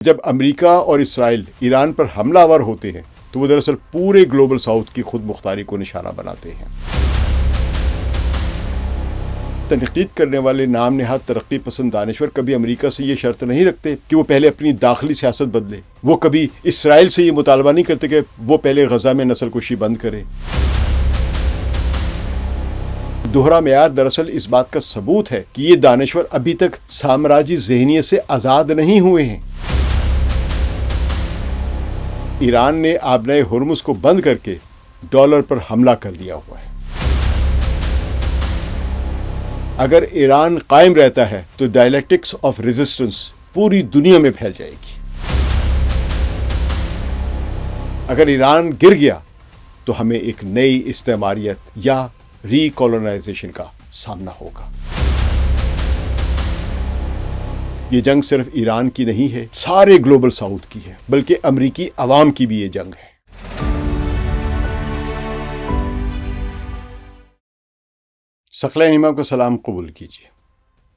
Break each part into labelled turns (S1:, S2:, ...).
S1: جب امریکہ اور اسرائیل ایران پر حملہ آور ہوتے ہیں تو وہ دراصل پورے گلوبل ساؤتھ کی خود مختاری کو نشانہ بناتے ہیں۔ تنقید کرنے والے نام نہاد ترقی پسند دانشور کبھی امریکہ سے یہ شرط نہیں رکھتے کہ وہ پہلے اپنی داخلی سیاست بدلے۔ وہ کبھی اسرائیل سے یہ مطالبہ نہیں کرتے کہ وہ پہلے غزہ میں نسل کشی بند کرے۔ دوہرا معیار دراصل اس بات کا ثبوت ہے کہ یہ دانشور ابھی تک سامراجی ذہنیت سے آزاد نہیں ہوئے ہیں۔ ایران نے آبنائے ہرمز کو بند کر کے ڈالر پر حملہ کر دیا ہوا ہے۔ اگر ایران قائم رہتا ہے تو ڈائلیکٹکس آف ریزسٹنس پوری دنیا میں پھیل جائے گی۔ اگر ایران گر گیا تو ہمیں ایک نئی استعماریت یا ری کولونائزیشن کا سامنا ہوگا۔ یہ جنگ صرف ایران کی نہیں ہے، سارے گلوبل ساؤتھ کی ہے، بلکہ امریکی عوام کی بھی یہ جنگ ہے۔ ثقلین امام کا سلام قبول کیجیے۔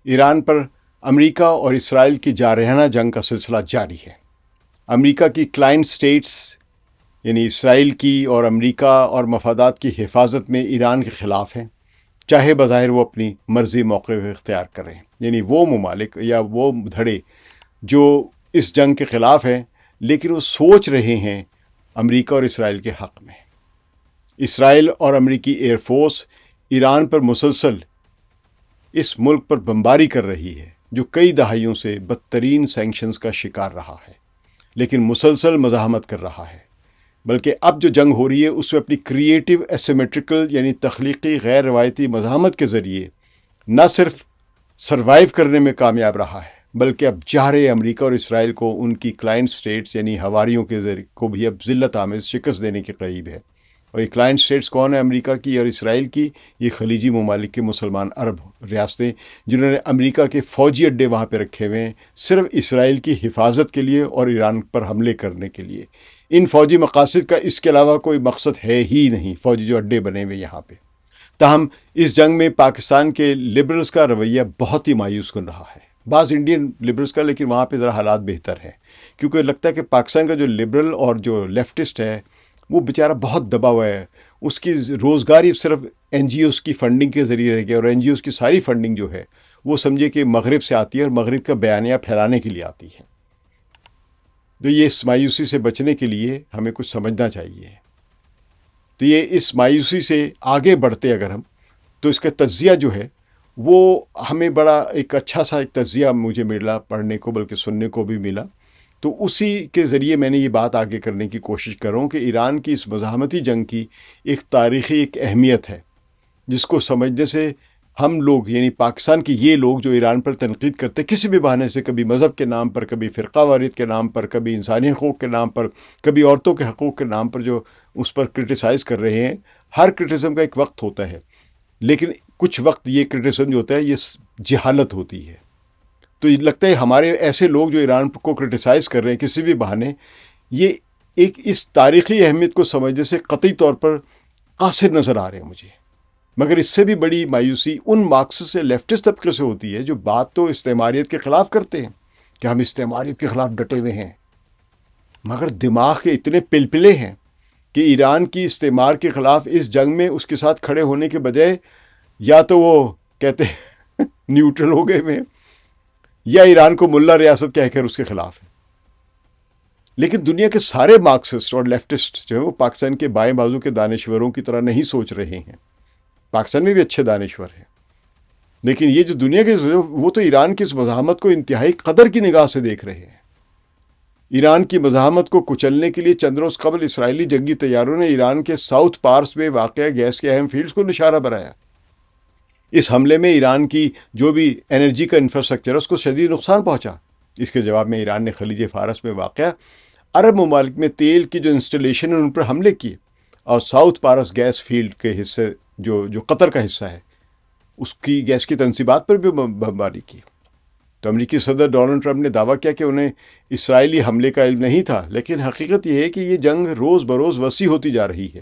S1: ایران پر امریکہ اور اسرائیل کی جارحانہ جنگ کا سلسلہ جاری ہے۔ امریکہ کی کلائنٹ سٹیٹس یعنی اسرائیل کی اور امریکہ اور مفادات کی حفاظت میں ایران کے خلاف ہیں، چاہے بظاہر وہ اپنی مرضی موقف اختیار کریں، یعنی وہ ممالک یا وہ دھڑے جو اس جنگ کے خلاف ہیں لیکن وہ سوچ رہے ہیں امریکہ اور اسرائیل کے حق میں۔ اسرائیل اور امریکی ایئر فورس ایران پر مسلسل اس ملک پر بمباری کر رہی ہے جو کئی دہائیوں سے بدترین سینکشنز کا شکار رہا ہے، لیکن مسلسل مزاحمت کر رہا ہے۔ بلکہ اب جو جنگ ہو رہی ہے اس میں اپنی کریٹیو ایسیمیٹرکل یعنی تخلیقی غیر روایتی مزاحمت کے ذریعے نہ صرف سروائیو کرنے میں کامیاب رہا ہے بلکہ اب چاہ رہے امریکہ اور اسرائیل کو ان کی کلائنٹ سٹیٹس یعنی ہواریوں کے ذریعے کو بھی اب ذلت آمیز شکست دینے کے قریب ہے۔ اور یہ کلائنٹ سٹیٹس کون ہیں؟ امریکہ کی اور اسرائیل کی یہ خلیجی ممالک کے مسلمان عرب ریاستیں جنہوں نے امریکہ کے فوجی اڈے وہاں پہ رکھے ہوئے ہیں صرف اسرائیل کی حفاظت کے لیے اور ایران پر حملے کرنے کے لیے۔ ان فوجی مقاصد کا اس کے علاوہ کوئی مقصد ہے ہی نہیں، فوجی جو اڈے بنے ہوئے یہاں پہ۔ تاہم اس جنگ میں پاکستان کے لبرلز کا رویہ بہت ہی مایوس کن رہا ہے، بعض انڈین لبرلز کا، لیکن وہاں پہ ذرا حالات بہتر ہیں کیونکہ لگتا ہے کہ پاکستان کا جو لبرل اور جو لیفٹسٹ ہے وہ بیچارہ بہت دبا ہوا ہے، اس کی روزگار ہی صرف این جی اوز کی فنڈنگ کے ذریعے رہ گیا، اور این جی اوز کی ساری فنڈنگ جو ہے وہ سمجھے کہ مغرب سے آتی ہے اور مغرب کا بیانیہ پھیلانے کے لیے آتی ہے۔ تو یہ اس مایوسی سے بچنے کے لیے ہمیں کچھ سمجھنا چاہیے۔ تو یہ اس مایوسی سے آگے بڑھتے اگر ہم تو اس کا تجزیہ جو ہے وہ ہمیں بڑا ایک اچھا سا ایک تجزیہ مجھے ملا پڑھنے کو، بلکہ سننے کو بھی ملا، تو اسی کے ذریعے میں نے یہ بات آگے کرنے کی کوشش کر رہا ہوں کہ ایران کی اس مزاحمتی جنگ کی ایک تاریخی ایک اہمیت ہے جس کو سمجھنے سے ہم لوگ یعنی پاکستان کے یہ لوگ جو ایران پر تنقید کرتے کسی بھی بہانے سے، کبھی مذہب کے نام پر، کبھی فرقہ واریت کے نام پر، کبھی انسانی حقوق کے نام پر، کبھی عورتوں کے حقوق کے نام پر جو اس پر کرٹیسائز کر رہے ہیں، ہر کرٹیسزم کا ایک وقت ہوتا ہے، لیکن کچھ وقت یہ کرٹیسزم جو ہوتا ہے یہ جہالت ہوتی ہے۔ تو یہ لگتا ہے ہمارے ایسے لوگ جو ایران کو کرٹیسائز کر رہے ہیں کسی بھی بہانے، یہ ایک اس تاریخی اہمیت کو سمجھنے سے قطعی طور پر قاصر نظر آ رہے ہیں مجھے۔ مگر اس سے بھی بڑی مایوسی ان مارکسسٹ سے، لیفٹسٹ طبقے سے ہوتی ہے جو بات تو استعماریت کے خلاف کرتے ہیں کہ ہم استعماریت کے خلاف ڈٹے ہوئے ہیں، مگر دماغ کے اتنے پلپلے ہیں کہ ایران کی استعمار کے خلاف اس جنگ میں اس کے ساتھ کھڑے ہونے کے بجائے یا تو وہ کہتے ہیں نیوٹرل ہو گئے ہوئے یا ایران کو ملا ریاست کہہ کر اس کے خلاف ہے۔ لیکن دنیا کے سارے مارکسسٹ اور لیفٹسٹ جو ہیں وہ پاکستان کے بائیں بازو کے دانشوروں کی طرح نہیں سوچ رہے ہیں۔ پاکستان میں بھی اچھے دانشور ہیں، لیکن یہ جو دنیا کے وہ تو ایران کی اس مزاحمت کو انتہائی قدر کی نگاہ سے دیکھ رہے ہیں۔ ایران کی مزاحمت کو کچلنے کے لیے چند روز قبل اسرائیلی جنگی طیاروں نے ایران کے ساؤتھ پارس میں واقع گیس کے اہم فیلڈز کو نشانہ بنایا۔ اس حملے میں ایران کی جو بھی انرجی کا انفراسٹرکچر ہے اس کو شدید نقصان پہنچا۔ اس کے جواب میں ایران نے خلیج فارس میں واقع عرب ممالک میں تیل کی جو انسٹالیشن ہے ان پر حملے کیے اور ساؤتھ پارس گیس فیلڈ کے حصے جو قطر کا حصہ ہے اس کی گیس کی تنصیبات پر بھی بمباری کی۔ تو امریکی صدر ڈونلڈ ٹرمپ نے دعویٰ کیا کہ انہیں اسرائیلی حملے کا علم نہیں تھا، لیکن حقیقت یہ ہے کہ یہ جنگ روز بروز وسیع ہوتی جا رہی ہے۔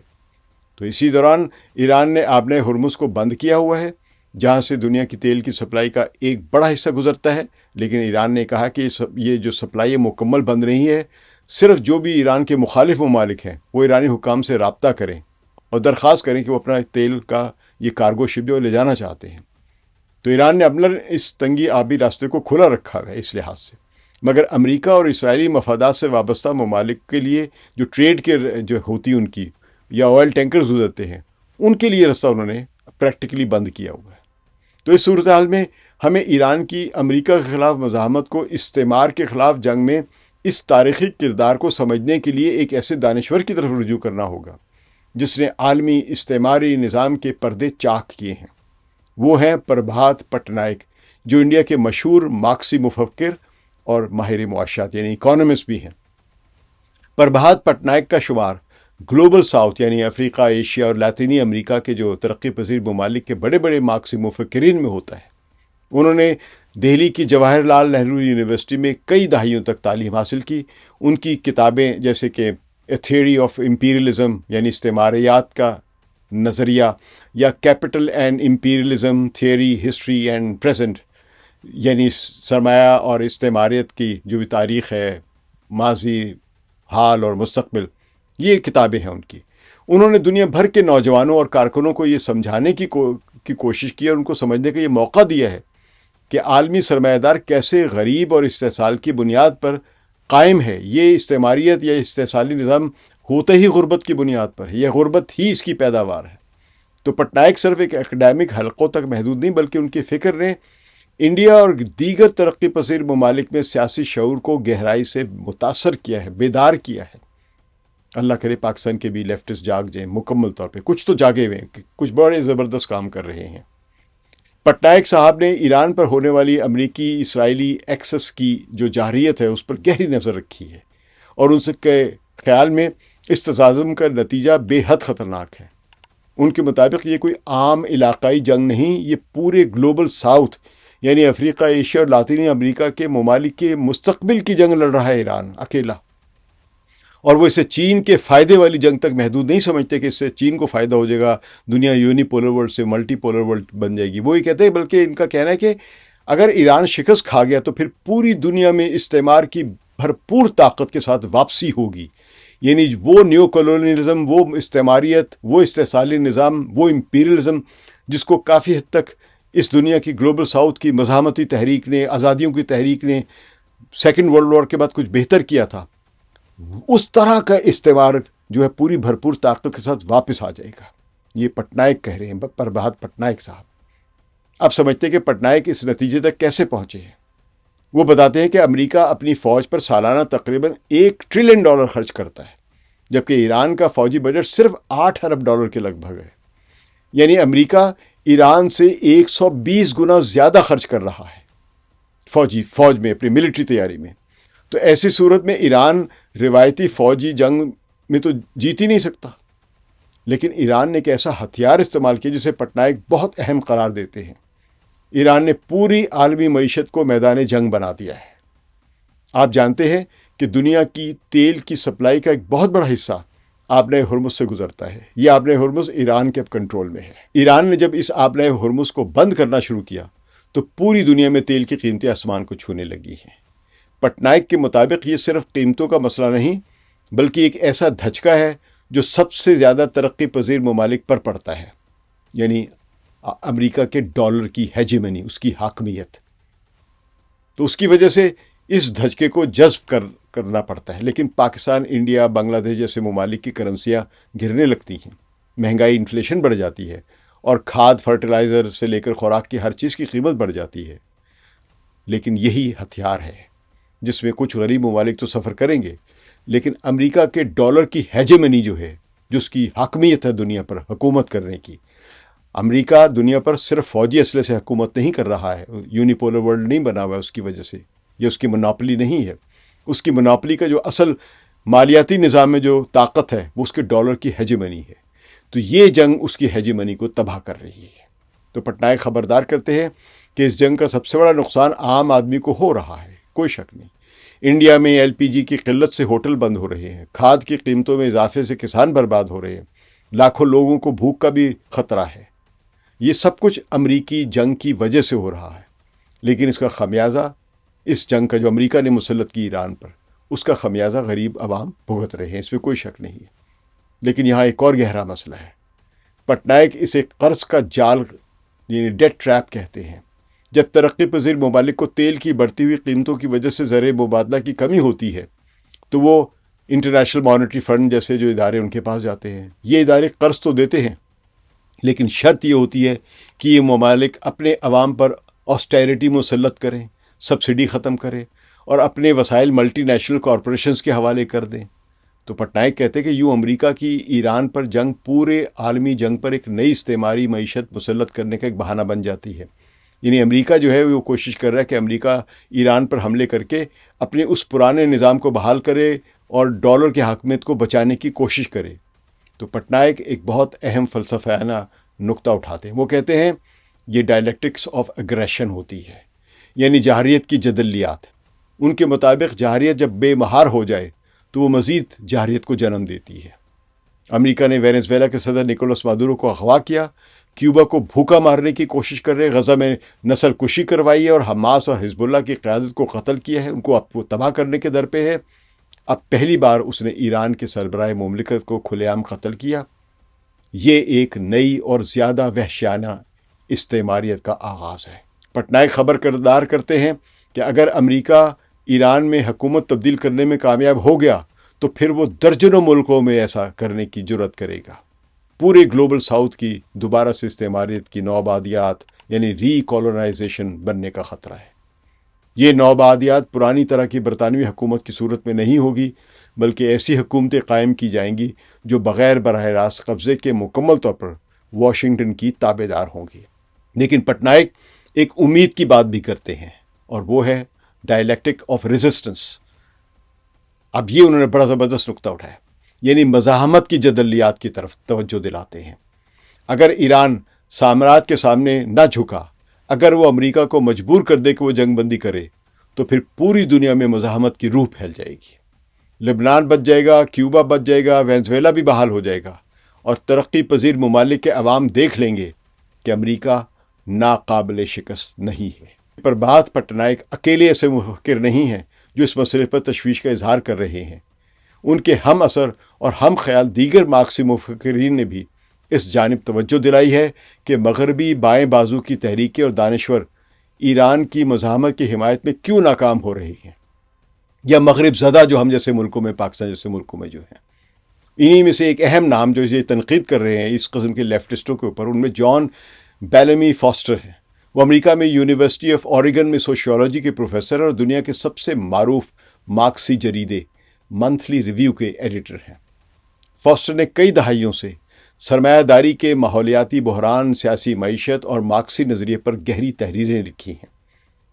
S1: تو اسی دوران ایران نے آبنائے ہرمز کو بند کیا ہوا ہے جہاں سے دنیا کی تیل کی سپلائی کا ایک بڑا حصہ گزرتا ہے، لیکن ایران نے کہا کہ یہ جو سپلائی مکمل بند نہیں ہے، صرف جو بھی ایران کے مخالف ممالک ہیں وہ ایرانی حکام سے رابطہ کریں اور درخواست کریں کہ وہ اپنا تیل کا یہ کارگو شپ جو لے جانا چاہتے ہیں۔ تو ایران نے عملاً اس تنگی آبی راستے کو کھلا رکھا ہے اس لحاظ سے، مگر امریکہ اور اسرائیلی مفادات سے وابستہ ممالک کے لیے جو ٹریڈ کے جو ہوتی ان کی یا آئل ٹینکرز گزرتے ہیں، ان کے لیے رستہ انہوں نے پریکٹیکلی بند کیا ہوا ہے۔ تو اس صورتحال میں ہمیں ایران کی امریکہ کے خلاف مزاحمت کو استعمار کے خلاف جنگ میں اس تاریخی کردار کو سمجھنے کے لیے ایک ایسے دانشور کی طرف رجوع کرنا ہوگا جس نے عالمی استعماری نظام کے پردے چاک کیے ہیں۔ وہ ہیں پربھات پٹنائک، جو انڈیا کے مشہور مارکسی مفکر اور ماہر معاشیات یعنی اکانومسٹ بھی ہیں۔ پربھات پٹنائک کا شمار گلوبل ساؤتھ یعنی افریقہ، ایشیا اور لاطینی امریکہ کے جو ترقی پذیر ممالک کے بڑے بڑے مارکسی مفکرین میں ہوتا ہے۔ انہوں نے دہلی کی جواہر لال نہرو یونیورسٹی میں کئی دہائیوں تک تعلیم حاصل کی۔ ان کی کتابیں جیسے کہ اے تھیوری آف امپیریلزم یعنی استعماریات کا نظریہ، یا capital and imperialism theory history and present یعنی سرمایہ اور استعماریت کی جو بھی تاریخ ہے، ماضی، حال اور مستقبل، یہ کتابیں ہیں ان کی۔ انہوں نے دنیا بھر کے نوجوانوں اور کارکنوں کو یہ سمجھانے کی کوشش کی اور ان کو سمجھنے کا یہ موقع دیا ہے کہ عالمی سرمایہ دار کیسے غریب اور استحصال کی بنیاد پر قائم ہے۔ یہ استعماریت یا استحصالی نظام ہوتا ہی غربت کی بنیاد پر ہے، یہ غربت ہی اس کی پیداوار ہے۔ تو پٹنائک صرف ایک اکیڈیمک حلقوں تک محدود نہیں، بلکہ ان کی فکر نے انڈیا اور دیگر ترقی پذیر ممالک میں سیاسی شعور کو گہرائی سے متاثر کیا ہے، بیدار کیا ہے۔ اللہ کرے پاکستان کے بھی لیفٹسٹ جاگ جائیں مکمل طور پہ، کچھ تو جاگے ہوئے ہیں، کچھ بڑے زبردست کام کر رہے ہیں۔ پٹنائک صاحب نے ایران پر ہونے والی امریکی اسرائیلی ایکسس کی جو جارحیت ہے اس پر گہری نظر رکھی ہے، اور ان سے کے خیال میں اس تصادم کا نتیجہ بے حد خطرناک ہے۔ ان کے مطابق یہ کوئی عام علاقائی جنگ نہیں، یہ پورے گلوبل ساؤتھ یعنی افریقہ، ایشیا اور لاطینی امریکہ کے ممالک کے مستقبل کی جنگ لڑ رہا ہے ایران اکیلا۔ اور وہ اسے چین کے فائدے والی جنگ تک محدود نہیں سمجھتے کہ اس سے چین کو فائدہ ہو جائے گا، دنیا یونی پولر ورلڈ سے ملٹی پولر ورلڈ بن جائے گی۔ وہ یہ کہتے ہیں، بلکہ ان کا کہنا ہے کہ اگر ایران شکست کھا گیا تو پھر پوری دنیا میں استعمار کی بھرپور طاقت کے ساتھ واپسی ہوگی، یعنی وہ نیو کولونیلزم، وہ استعماریت، وہ استحصالی نظام، وہ امپیریلزم جس کو کافی حد تک اس دنیا کی گلوبل ساؤتھ کی مزاحمتی تحریک نے، آزادیوں کی تحریک نے سیکنڈ ورلڈ وار کے بعد کچھ بہتر کیا تھا، اس طرح کا استعمار جو ہے پوری بھرپور طاقت کے ساتھ واپس آ جائے گا۔ یہ پٹنائک کہہ رہے ہیں، پربھات پٹنائک صاحب۔ اب سمجھتے ہیں کہ پٹنائک اس نتیجے تک کیسے پہنچے ہیں۔ وہ بتاتے ہیں کہ امریکہ اپنی فوج پر سالانہ تقریباً $1 ٹریلین خرچ کرتا ہے، جبکہ ایران کا فوجی بجٹ صرف $8 ارب کے لگ بھگ ہے۔ یعنی امریکہ ایران سے 120 گنا زیادہ خرچ کر رہا ہے فوج میں، اپنی ملٹری تیاری میں۔ تو ایسی صورت میں ایران روایتی فوجی جنگ میں تو جیت ہی نہیں سکتا، لیکن ایران نے ایک ایسا ہتھیار استعمال کیا جسے پٹنائک بہت اہم قرار دیتے ہیں۔ ایران نے پوری عالمی معیشت کو میدان جنگ بنا دیا ہے۔ آپ جانتے ہیں کہ دنیا کی تیل کی سپلائی کا ایک بہت بڑا حصہ آبنۂ ہرمز سے گزرتا ہے۔ یہ آبنۂ ہرمز ایران کے کنٹرول میں ہے۔ ایران نے جب اس آبنۂ ہرمز کو بند کرنا شروع کیا تو پوری دنیا میں تیل کی قیمتیں آسمان کو چھونے لگی ہیں۔ پٹنائک کے مطابق یہ صرف قیمتوں کا مسئلہ نہیں، بلکہ ایک ایسا دھچکا ہے جو سب سے زیادہ ترقی پذیر ممالک پر پڑتا ہے، یعنی امریکہ کے ڈالر کی ہیجیمنی، اس کی حاکمیت۔ تو اس کی وجہ سے اس دھچکے کو جذب کرنا پڑتا ہے، لیکن پاکستان، انڈیا، بنگلہ دیش جیسے ممالک کی کرنسیاں گرنے لگتی ہیں، مہنگائی، انفلیشن بڑھ جاتی ہے، اور کھاد، فرٹیلائزر سے لے کر خوراک کی ہر چیز کی قیمت بڑھ جاتی ہے۔ لیکن یہی ہتھیار ہے جس میں کچھ غریب ممالک تو سفر کریں گے، لیکن امریکہ کے ڈالر کی ہیجیمنی جو ہے، جو اس کی حاکمیت ہے دنیا پر حکومت کرنے کی۔ امریکہ دنیا پر صرف فوجی اسلحے سے حکومت نہیں کر رہا ہے، یونیپولر ورلڈ نہیں بنا ہوا ہے اس کی وجہ سے، یہ اس کی منوپلی نہیں ہے۔ اس کی منوپلی کا جو اصل مالیاتی نظام میں جو طاقت ہے وہ اس کے ڈالر کی ہیجیمنی ہے۔ تو یہ جنگ اس کی ہیجیمنی کو تباہ کر رہی ہے۔ تو پٹنائک خبردار کرتے ہیں کہ اس جنگ کا سب سے بڑا نقصان عام آدمی کو ہو رہا ہے، کوئی شک نہیں۔ انڈیا میں LPG کی قلت سے ہوٹل بند ہو رہے ہیں، کھاد کی قیمتوں میں اضافے سے کسان برباد ہو رہے ہیں، لاکھوں لوگوں کو بھوک کا بھی خطرہ ہے۔ یہ سب کچھ امریکی جنگ کی وجہ سے ہو رہا ہے، لیکن اس کا خمیازہ، اس جنگ کا جو امریکہ نے مسلط کی ایران پر، اس کا خمیازہ غریب عوام بھگت رہے ہیں، اس میں کوئی شک نہیں ہے۔ لیکن یہاں ایک اور گہرا مسئلہ ہے۔ پٹنائک اسے قرض کا جال یعنی ڈیٹ ٹریپ کہتے ہیں۔ جب ترقی پذیر ممالک کو تیل کی بڑھتی ہوئی قیمتوں کی وجہ سے زر مبادلہ کی کمی ہوتی ہے تو وہ انٹرنیشنل مانیٹری فنڈ جیسے جو ادارے ان کے پاس جاتے ہیں۔ یہ ادارے قرض تو دیتے ہیں، لیکن شرط یہ ہوتی ہے کہ یہ ممالک اپنے عوام پر آسٹیرٹی مسلط کریں، سبسڈی ختم کریں اور اپنے وسائل ملٹی نیشنل کارپوریشنز کے حوالے کر دیں۔ تو پٹنائک کہتے ہیں کہ یوں امریکہ کی ایران پر جنگ پورے عالمی جنگ پر ایک نئی استعماری معیشت مسلط کرنے کا ایک بہانہ بن جاتی ہے۔ یعنی امریکہ جو ہے وہ کوشش کر رہا ہے کہ امریکہ ایران پر حملے کر کے اپنے اس پرانے نظام کو بحال کرے اور ڈالر کی حاکمیت کو بچانے کی کوشش کرے۔ تو پٹنائک ایک بہت اہم فلسفیانہ نقطہ اٹھاتے ہیں۔ وہ کہتے ہیں یہ ڈائلیکٹکس آف اگریشن ہوتی ہے، یعنی جارحیت کی جدلیات۔ ان کے مطابق جارحیت جب بے مہار ہو جائے تو وہ مزید جارحیت کو جنم دیتی ہے۔ امریکہ نے وینزویلا کے صدر نکولس مادورو کو اغوا کیا، کیوبا کو بھوکا مارنے کی کوشش کر رہے، غزہ میں نسل کشی کروائی ہے اور حماس اور حزب اللہ کی قیادت کو قتل کیا ہے، ان کو اب تباہ کرنے کے در پہ ہے۔ اب پہلی بار اس نے ایران کے سربراہ مملکت کو کھلے عام قتل کیا۔ یہ ایک نئی اور زیادہ وحشیانہ استعماریت کا آغاز ہے۔ پٹنائک خبردار کرتے ہیں کہ اگر امریکہ ایران میں حکومت تبدیل کرنے میں کامیاب ہو گیا تو پھر وہ درجنوں ملکوں میں ایسا کرنے کی جرات کرے گا۔ پورے گلوبل ساؤتھ کی دوبارہ سے استعماریت کی نوآبادیات یعنی ری کالونائزیشن بننے کا خطرہ ہے۔ یہ نوآبادیات پرانی طرح کی برطانوی حکومت کی صورت میں نہیں ہوگی، بلکہ ایسی حکومتیں قائم کی جائیں گی جو بغیر براہ راست قبضے کے مکمل طور پر واشنگٹن کی تابع دار ہوں گی۔ لیکن پٹنائک ایک امید کی بات بھی کرتے ہیں، اور وہ ہے ڈائلیکٹک آف ریزسٹنس۔ اب یہ انہوں نے بڑا زبردست نقطہ اٹھایا، یعنی مزاحمت کی جدلیات کی طرف توجہ دلاتے ہیں۔ اگر ایران سامراج کے سامنے نہ جھکا، اگر وہ امریکہ کو مجبور کر دے کہ وہ جنگ بندی کرے، تو پھر پوری دنیا میں مزاحمت کی روح پھیل جائے گی۔ لبنان بچ جائے گا، کیوبا بچ جائے گا، وینزویلا بھی بحال ہو جائے گا، اور ترقی پذیر ممالک کے عوام دیکھ لیں گے کہ امریکہ ناقابل شکست نہیں ہے۔ پر بات پٹنائک اکیلے ایسے مفکر نہیں ہیں جو اس مسئلے پر تشویش کا اظہار کر رہے ہیں۔ ان کے ہم اثر اور ہم خیال دیگر مارکسی مفکرین نے بھی اس جانب توجہ دلائی ہے کہ مغربی بائیں بازو کی تحریکیں اور دانشور ایران کی مزاحمت کی حمایت میں کیوں ناکام ہو رہے ہیں، یا مغرب زدہ جو ہم جیسے ملکوں میں، پاکستان جیسے ملکوں میں جو ہیں۔ انہی میں سے ایک اہم نام جو یہ تنقید کر رہے ہیں اس قسم کے لیفٹسٹوں کے اوپر، ان میں جان بیلمی فاسٹر ہیں۔ وہ امریکہ میں یونیورسٹی آف اوریگن میں سوشیولوجی کے پروفیسر اور دنیا کے سب سے معروف مارکسی جریدے منتھلی ریویو کے ایڈیٹر ہیں۔ فاسٹر نے کئی دہائیوں سے سرمایہ داری کے ماحولیاتی بحران، سیاسی معیشت اور مارکسی نظریے پر گہری تحریریں لکھی ہیں۔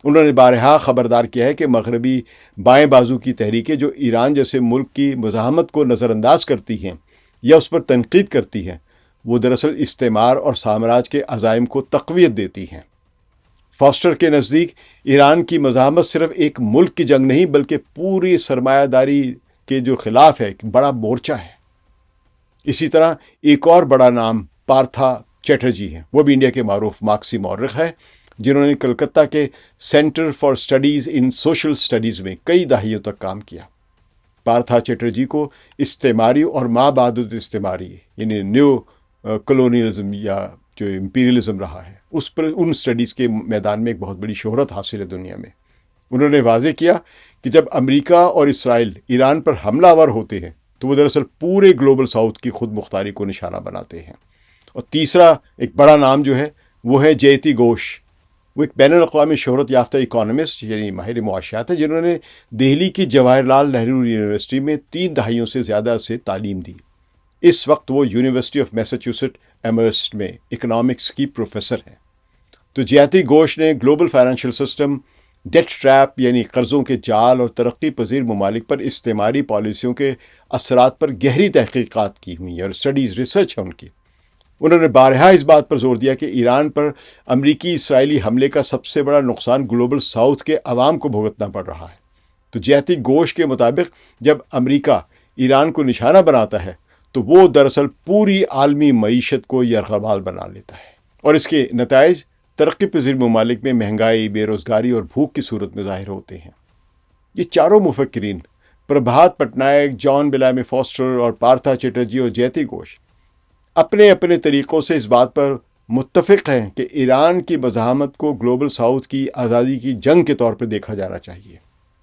S1: انہوں نے بارہا خبردار کیا ہے کہ مغربی بائیں بازو کی تحریکیں جو ایران جیسے ملک کی مزاحمت کو نظر انداز کرتی ہیں یا اس پر تنقید کرتی ہیں، وہ دراصل استعمار اور سامراج کے عزائم کو تقویت دیتی ہیں۔ فاسٹر کے نزدیک ایران کی مزاحمت صرف ایک ملک کی جنگ نہیں بلکہ پوری سرمایہ داری کے جو خلاف ہے، ایک بڑا مورچہ ہے۔ اسی طرح ایک اور بڑا نام پارتھا چیٹرجی ہے، وہ بھی انڈیا کے معروف مارکسی مورخ ہے، جنہوں نے کلکتہ کے centre for studies in social studies میں کئی دہائیوں تک کام کیا۔ پارتھا چیٹرجی کو استعماری اور ما بعد استعماری یعنی نیو کلونیلزم یا جو امپیریلزم رہا ہے اس پر، ان اسٹڈیز کے میدان میں ایک بہت بڑی شہرت حاصل ہے دنیا میں۔ انہوں نے واضح کیا کہ جب امریکہ اور اسرائیل ایران پر حملہ آور ہوتے ہیں تو وہ دراصل پورے گلوبل ساؤتھ کی خود مختاری کو نشانہ بناتے ہیں۔ اور تیسرا ایک بڑا نام جو ہے وہ ہے جیتی گھوش۔ وہ ایک بین الاقوامی شہرت یافتہ اکانومسٹ یعنی ماہر معاشیات ہے، جنہوں نے دہلی کی جواہر لال نہرو یونیورسٹی میں 3 دہائیوں سے زیادہ سے تعلیم دی۔ اس وقت وہ یونیورسٹی آف میساچوسٹ ایمرسٹ میں اکنامکس کی پروفیسر ہیں۔ تو جیتی گھوش نے global financial system, debt trap یعنی قرضوں کے جال اور ترقی پذیر ممالک پر استعماری پالیسیوں کے اثرات پر گہری تحقیقات کی ہوئی اور اسٹڈیز ریسرچ ہے ان کی۔ انہوں نے بارہا اس بات پر زور دیا کہ ایران پر امریکی اسرائیلی حملے کا سب سے بڑا نقصان گلوبل ساؤتھ کے عوام کو بھگتنا پڑ رہا ہے۔ تو جیتی گھوش کے مطابق جب امریکہ ایران کو نشانہ بناتا ہے تو وہ دراصل پوری عالمی معیشت کو یرغمال بنا لیتا ہے۔ اور اس کے نتائج ترقی پذیر ممالک میں مہنگائی، بے روزگاری اور بھوک کی صورت میں ظاہر ہوتے ہیں۔ یہ چاروں مفکرین پربھات پٹنائک، جان بیلامی فاسٹر اور پارتھا چیٹرجی اور جیتی گھوش اپنے اپنے طریقوں سے اس بات پر متفق ہیں کہ ایران کی مزاحمت کو گلوبل ساؤتھ کی آزادی کی جنگ کے طور پر دیکھا جانا چاہیے۔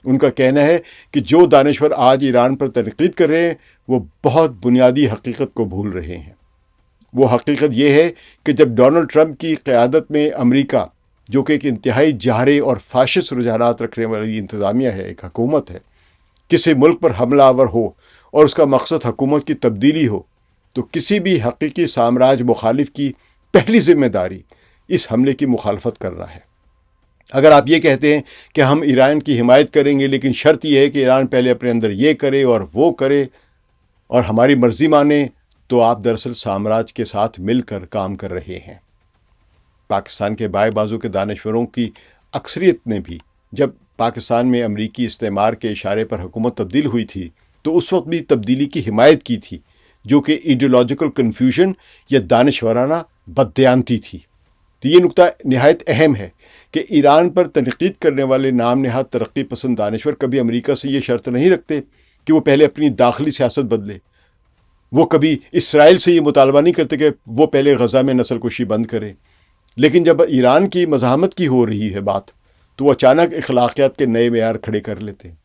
S1: ان کا کہنا ہے کہ جو دانشور آج ایران پر تنقید کر رہے ہیں وہ بہت بنیادی حقیقت کو بھول رہے ہیں۔ وہ حقیقت یہ ہے کہ جب ڈونلڈ ٹرمپ کی قیادت میں امریکہ، جو کہ ایک انتہائی جارح اور فاشسٹ رجحانات رکھنے والی انتظامیہ ہے، ایک حکومت ہے، کسی ملک پر حملہ آور ہو اور اس کا مقصد حکومت کی تبدیلی ہو، تو کسی بھی حقیقی سامراج مخالف کی پہلی ذمہ داری اس حملے کی مخالفت کرنا ہے۔ اگر آپ یہ کہتے ہیں کہ ہم ایران کی حمایت کریں گے لیکن شرط یہ ہے کہ ایران پہلے اپنے اندر یہ کرے اور وہ کرے اور ہماری مرضی مانے، تو آپ دراصل سامراج کے ساتھ مل کر کام کر رہے ہیں۔ پاکستان کے بائیں بازو کے دانشوروں کی اکثریت نے بھی جب پاکستان میں امریکی استعمار کے اشارے پر حکومت تبدیل ہوئی تھی تو اس وقت بھی تبدیلی کی حمایت کی تھی، جو کہ ایڈیولوجیکل کنفیوژن یا دانشورانہ بددیانتی تھی۔ تو یہ نقطہ نہایت اہم ہے کہ ایران پر تنقید کرنے والے نام نہاد ترقی پسند دانشور کبھی امریکہ سے یہ شرط نہیں رکھتے کہ وہ پہلے اپنی داخلی سیاست بدلے۔ وہ کبھی اسرائیل سے یہ مطالبہ نہیں کرتے کہ وہ پہلے غزہ میں نسل کشی بند کرے۔ لیکن جب ایران کی مزاحمت کی ہو رہی ہے بات، تو وہ اچانک اخلاقیات کے نئے معیار کھڑے کر لیتے ہیں۔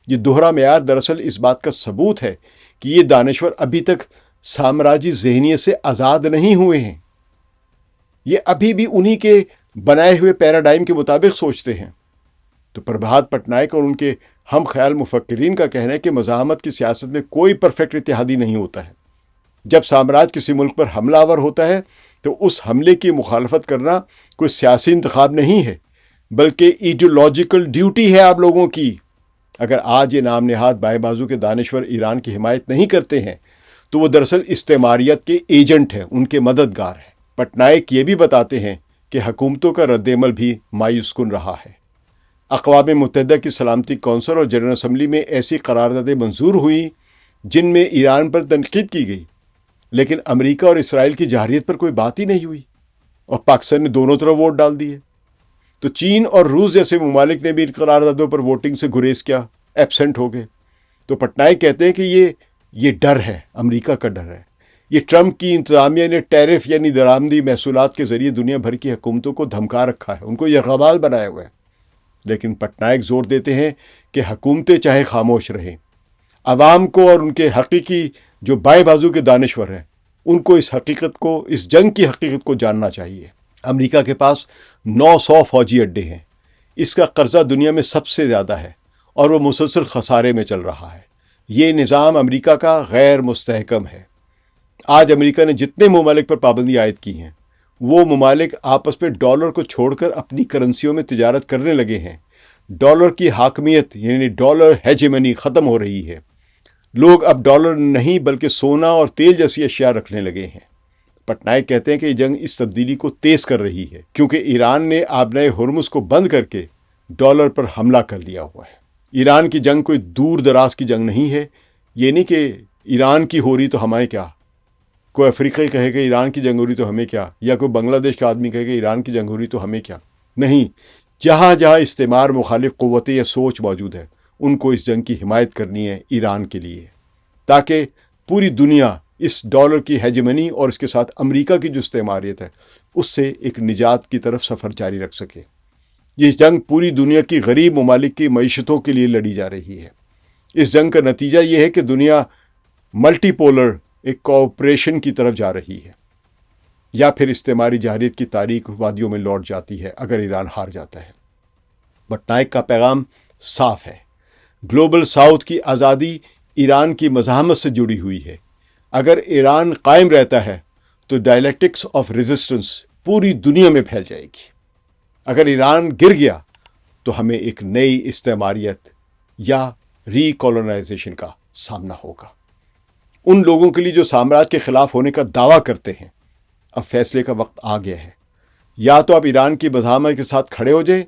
S1: یہ دوہرا معیار دراصل اس بات کا ثبوت ہے کہ یہ دانشور ابھی تک سامراجی ذہنیت سے آزاد نہیں ہوئے ہیں۔ یہ ابھی بھی انہی کے بنائے ہوئے پیراڈائم کے مطابق سوچتے ہیں۔ تو پربھات پٹنائک اور ان کے ہم خیال مفکرین کا کہنا ہے کہ مزاحمت کی سیاست میں کوئی پرفیکٹ اتحادی نہیں ہوتا ہے۔ جب سامراج کسی ملک پر حملہ آور ہوتا ہے تو اس حملے کی مخالفت کرنا کوئی سیاسی انتخاب نہیں ہے، بلکہ ایڈیولوجیکل ڈیوٹی ہے آپ لوگوں کی۔ اگر آج یہ نام نہاد بائیں بازو کے دانشور ایران کی حمایت نہیں کرتے ہیں تو وہ دراصل استعماریت کے ایجنٹ ہیں، ان کے مددگار ہیں۔ پٹنائک یہ بھی بتاتے ہیں کہ حکومتوں کا رد عمل بھی مایوس کن رہا ہے۔ اقوام متحدہ کی سلامتی کونسل اور جنرل اسمبلی میں ایسی قراردادیں منظور ہوئیں جن میں ایران پر تنقید کی گئی، لیکن امریکہ اور اسرائیل کی جارحیت پر کوئی بات ہی نہیں ہوئی، اور پاکستان نے دونوں طرف ووٹ ڈال دیے۔ تو چین اور روس جیسے ممالک نے بھی ان قراردادوں پر ووٹنگ سے گریز کیا، ایبسنٹ ہو گئے۔ تو پٹنائک کہتے ہیں کہ یہ ڈر ہے، امریکہ کا ڈر ہے۔ یہ ٹرمپ کی انتظامیہ نے ٹیرف یعنی درآمدی محصولات کے ذریعے دنیا بھر کی حکومتوں کو دھمکا رکھا ہے، ان کو یرغمال بنایا ہوا ہے۔ لیکن پٹنائک زور دیتے ہیں کہ حکومتیں چاہے خاموش رہیں، عوام کو اور ان کے حقیقی جو بائیں بازو کے دانشور ہیں ان کو اس حقیقت کو، اس جنگ کی حقیقت کو جاننا چاہیے۔ امریکہ کے پاس 900 فوجی اڈے ہیں، اس کا قرضہ دنیا میں سب سے زیادہ ہے اور وہ مسلسل خسارے میں چل رہا ہے۔ یہ نظام امریکہ کا غیر مستحکم ہے۔ آج امریکہ نے جتنے ممالک پر پابندی عائد کی ہیں، وہ ممالک آپس میں ڈالر کو چھوڑ کر اپنی کرنسیوں میں تجارت کرنے لگے ہیں۔ ڈالر کی حاکمیت یعنی ڈالر ہیجمنی ختم ہو رہی ہے۔ لوگ اب ڈالر نہیں بلکہ سونا اور تیل جیسی اشیاء رکھنے لگے ہیں۔ پٹنائک کہتے ہیں کہ یہ جنگ اس تبدیلی کو تیز کر رہی ہے، کیونکہ ایران نے آبنائے ہرمز کو بند کر کے ڈالر پر حملہ کر لیا ہوا ہے۔ ایران کی جنگ کوئی دور دراز کی جنگ نہیں ہے۔ یہ نہیں کہ ایران کی ہو رہی تو ہمیں کیا، کوئی افریقی کہے کہ ایران کی جنگ ہو رہی تو ہمیں کیا، یا کوئی بنگلہ دیش کا آدمی کہے کہ ایران کی جنگ ہو رہی تو ہمیں کیا۔ نہیں، جہاں جہاں استعمار مخالف قوتیں یا سوچ موجود ہے ان کو اس جنگ کی حمایت کرنی ہے ایران کے لیے، تاکہ پوری دنیا اس ڈالر کی ہیجمنی اور اس کے ساتھ امریکہ کی جو استعماریت ہے اس سے ایک نجات کی طرف سفر جاری رکھ سکے۔ یہ جنگ پوری دنیا کی غریب ممالک کی معیشتوں کے لیے لڑی جا رہی ہے۔ اس جنگ کا نتیجہ یہ ہے کہ دنیا ملٹی پولر ایک کوآپریشن کی طرف جا رہی ہے، یا پھر استعماری جارحیت کی تاریک وادیوں میں لوٹ جاتی ہے اگر ایران ہار جاتا ہے۔ پٹنائک کا پیغام صاف ہے، گلوبل ساؤتھ کی آزادی ایران کی مزاحمت سے جڑی ہوئی ہے۔ اگر ایران قائم رہتا ہے تو ڈائلیکٹکس آف ریزسٹنس پوری دنیا میں پھیل جائے گی۔ اگر ایران گر گیا تو ہمیں ایک نئی استعماریت یا ری کولونائزیشن کا سامنا ہوگا۔ ان لوگوں کے لیے جو سامراج کے خلاف ہونے کا دعویٰ کرتے ہیں، اب فیصلے کا وقت آ گیا ہے۔ یا تو آپ ایران کی مزاحمت کے ساتھ کھڑے ہو جائیں،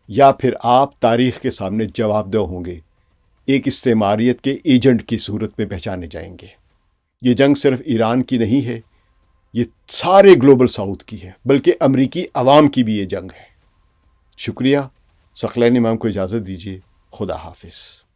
S1: یا پھر آپ تاریخ کے سامنے جواب دہ ہوں گے، ایک استعماریت کے ایجنٹ کی صورت میں پہچانے جائیں گے۔ یہ جنگ صرف ایران کی نہیں ہے، یہ سارے گلوبل ساؤتھ کی ہے، بلکہ امریکی عوام کی بھی یہ جنگ ہے۔ شکریہ۔ ثقلین امام کو اجازت دیجیے۔ خدا حافظ۔